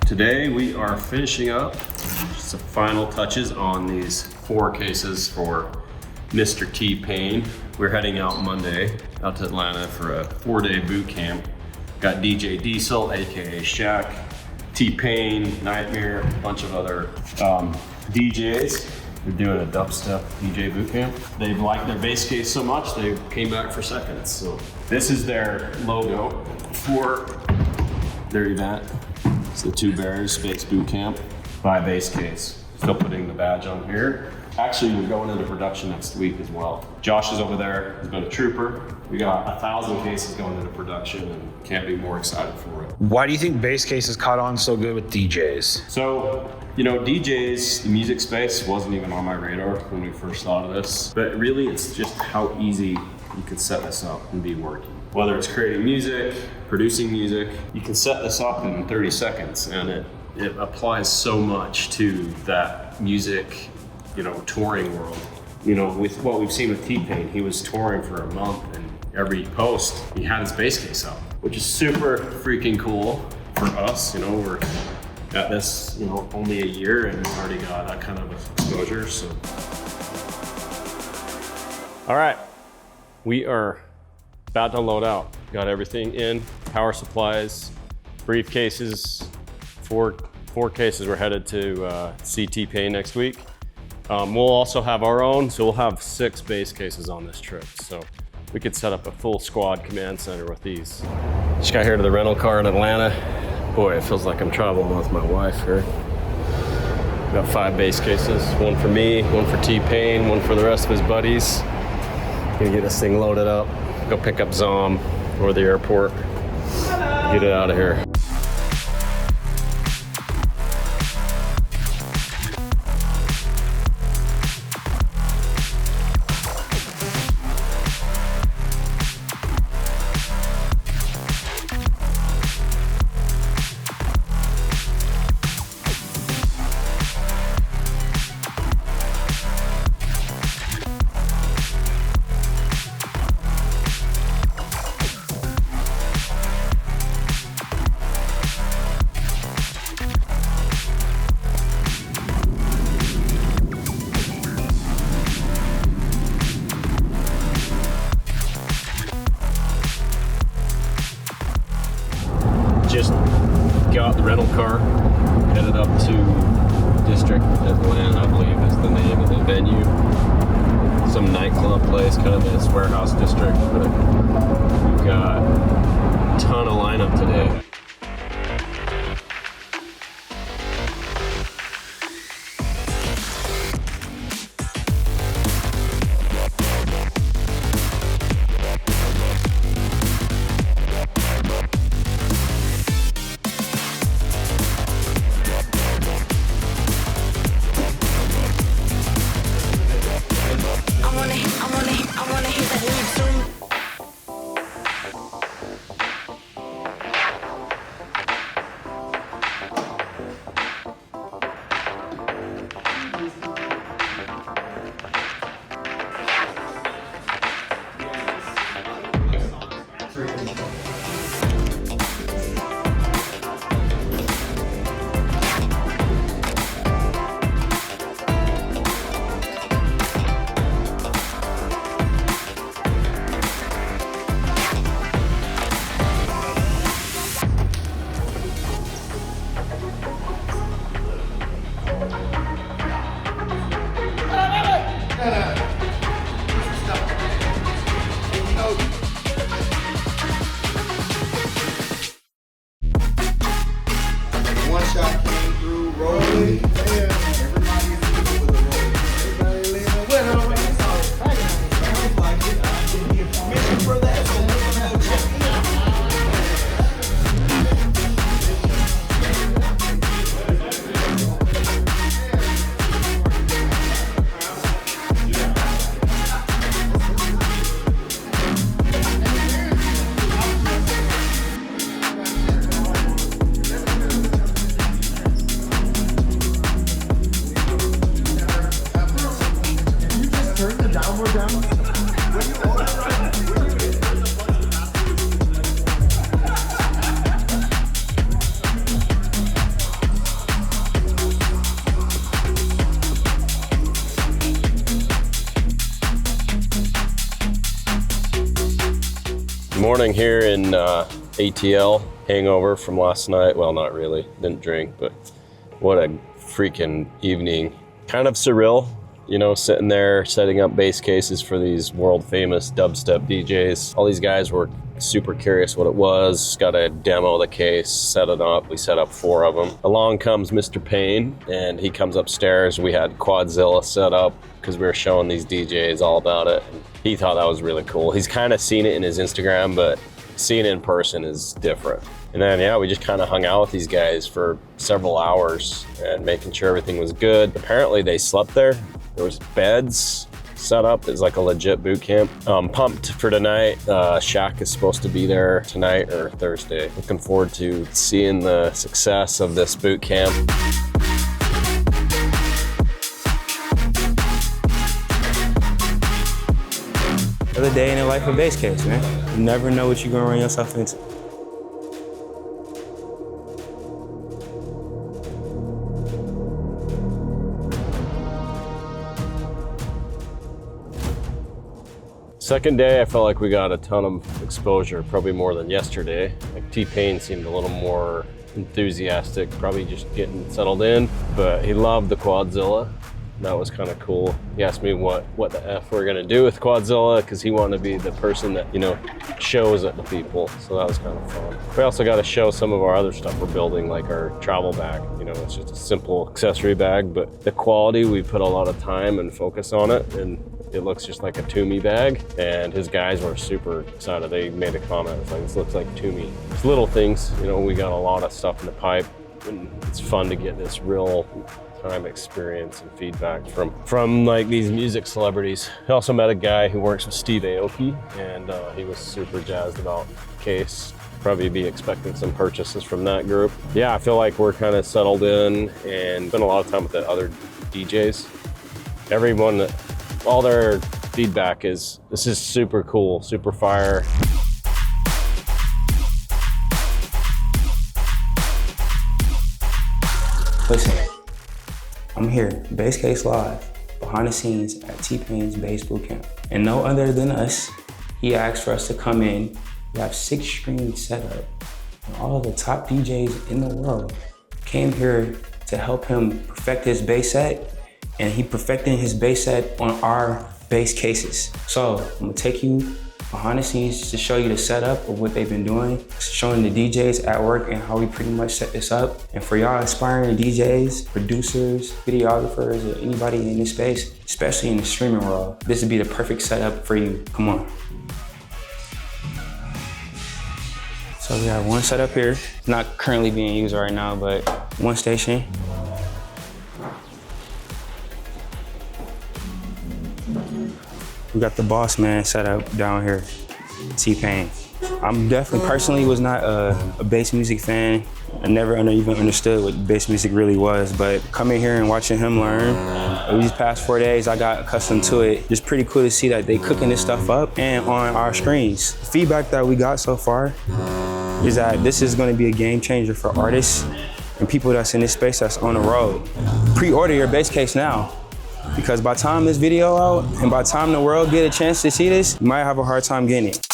Today we are finishing up some final touches on these 4 cases for Mr. TPain. We're heading out Monday out to Atlanta for a 4-day boot camp. Got DJ Diesel, AKA Shaq, TPain, Nightmare, a bunch of other DJs. We're doing a dubstep DJ boot camp. They liked their bass case so much, they came back for seconds. So this is their logo for their event. It's the 2 Bears Bass Bootcamp by Bass Case. Still putting the badge on here. Actually, we're going into production next week as well. Josh is over there, he's been a trooper. We got 1,000 cases going into production and can't be more excited for it. Why do you think bass cases caught on so good with DJs? So, you know, DJs, the music space wasn't even on my radar when we first thought of this, but really it's just how easy you can set this up and be working. Whether it's creating music, producing music, you can set this up in 30 seconds and it applies so much to that music, you know, touring world. You know, with what we've seen with TPain, he was touring for a month and every post he had his bass case up, which is super freaking cool for us. You know, we're at this, you know, only a year and we've already got that kind of exposure, so. All right, we are about to load out. Got everything in, power supplies, briefcases, four cases. We're headed to see TPain next week. We'll also have our own, so we'll have 6 bass cases on this trip. So we could set up a full squad command center with these. Just got here to the rental car in Atlanta. Boy, it feels like I'm traveling with my wife here. Got 5 bass cases, 1 for me, 1 for TPain, 1 for the rest of his buddies. Gonna get this thing loaded up, go pick up Zom or the airport, get it out of here. Just got the rental car, headed up to District Atlanta, I believe is the name of the venue. Some nightclub place, kind of this warehouse district, but we've got a ton of lineup today. Morning here in ATL, hangover from last night. Well, not really, didn't drink, but what a freaking evening. Kind of surreal, you know, sitting there setting up bass cases for these world famous dubstep DJs. All these guys were super curious what it was, got to demo the case, set it up. We set up 4 of them. Along comes Mr. Pain, and he comes upstairs. We had QuadZilla set up because we were showing these DJs all about it. And he thought that was really cool. He's kind of seen it in his Instagram, but seeing it in person is different. And then, yeah, we just kind of hung out with these guys for several hours and making sure everything was good. Apparently they slept there. There was beds set up. It's like a legit boot camp. Pumped for tonight. Shaq is supposed to be there tonight or Thursday. Looking forward to seeing the success of this boot camp. Another day in the life of bass case, man. You never know what you're gonna run yourself into. Second day, I felt like we got a ton of exposure, probably more than yesterday. Like TPain seemed a little more enthusiastic, probably just getting settled in, but he loved the QuadZilla. That was kind of cool. He asked me what the F we're gonna do with QuadZilla, because he wanted to be the person that, you know, shows it to people. So that was kind of fun. We also got to show some of our other stuff we're building, like our travel bag. You know, it's just a simple accessory bag, but the quality, we put a lot of time and focus on it, and it looks just like a Toomey bag. And his guys were super excited. They made a comment, it's like, this looks like Toomey. It's little things, you know, we got a lot of stuff in the pipe, and it's fun to get this real time experience and feedback from like these music celebrities. I also met a guy who works with Steve Aoki, and he was super jazzed about the case. Probably be expecting some purchases from that group. Yeah, I feel like we're kind of settled in and spent a lot of time with the other DJs. Everyone, all their feedback is, this is super cool, super fire. Listen, I'm here, Bass Case Live, behind the scenes at TPain's Bass Bootcamp. And no other than us, he asked for us to come in. We have 6 screens set up. And all of the top DJs in the world came here to help him perfect his bass set, and he perfecting his bass set on our bass cases. So I'm gonna take you behind the scenes to show you the setup of what they've been doing, showing the DJs at work and how we pretty much set this up. And for y'all aspiring DJs, producers, videographers, or anybody in this space, especially in the streaming world, this would be the perfect setup for you. Come on. So we have one setup here. It's not currently being used right now, but one station. We got the boss man set up down here, TPain. I'm definitely, personally was not a bass music fan. I never even understood what bass music really was, but coming here and watching him learn, these past 4 days, I got accustomed to it. It's pretty cool to see that they cooking this stuff up and on our screens. The feedback that we got so far is that this is gonna be a game changer for artists and people that's in this space that's on the road. Pre-order your bass case now, because by the time this video out and by the time the world get a chance to see this, you might have a hard time getting it.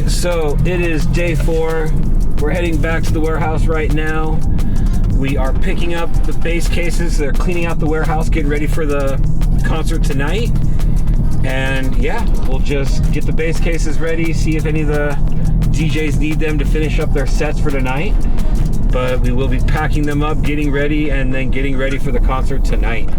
So it is day 4. We're heading back to the warehouse right now. We are picking up the bass cases. They're cleaning out the warehouse, getting ready for the concert tonight. And yeah, we'll just get the bass cases ready, see if any of the DJs need them to finish up their sets for tonight. But we will be packing them up, getting ready, and then getting ready for the concert tonight.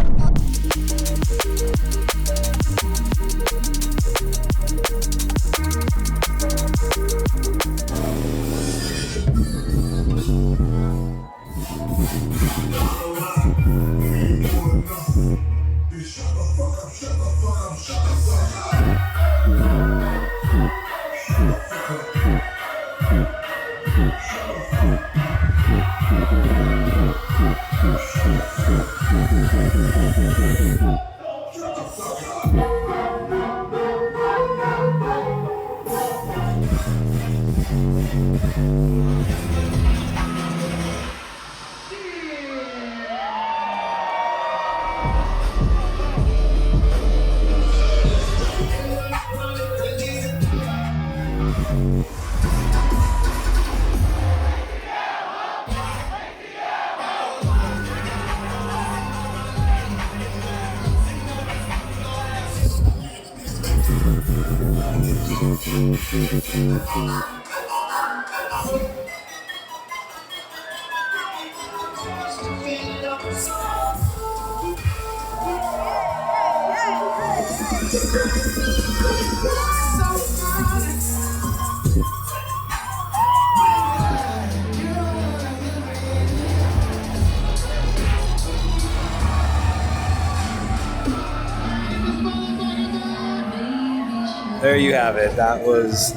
There you have it. That was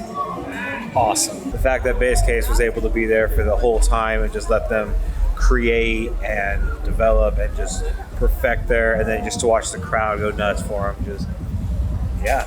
awesome. The fact that Bass Case was able to be there for the whole time and just let them create and develop and just perfect there, and then just to watch the crowd go nuts for them, just, yeah.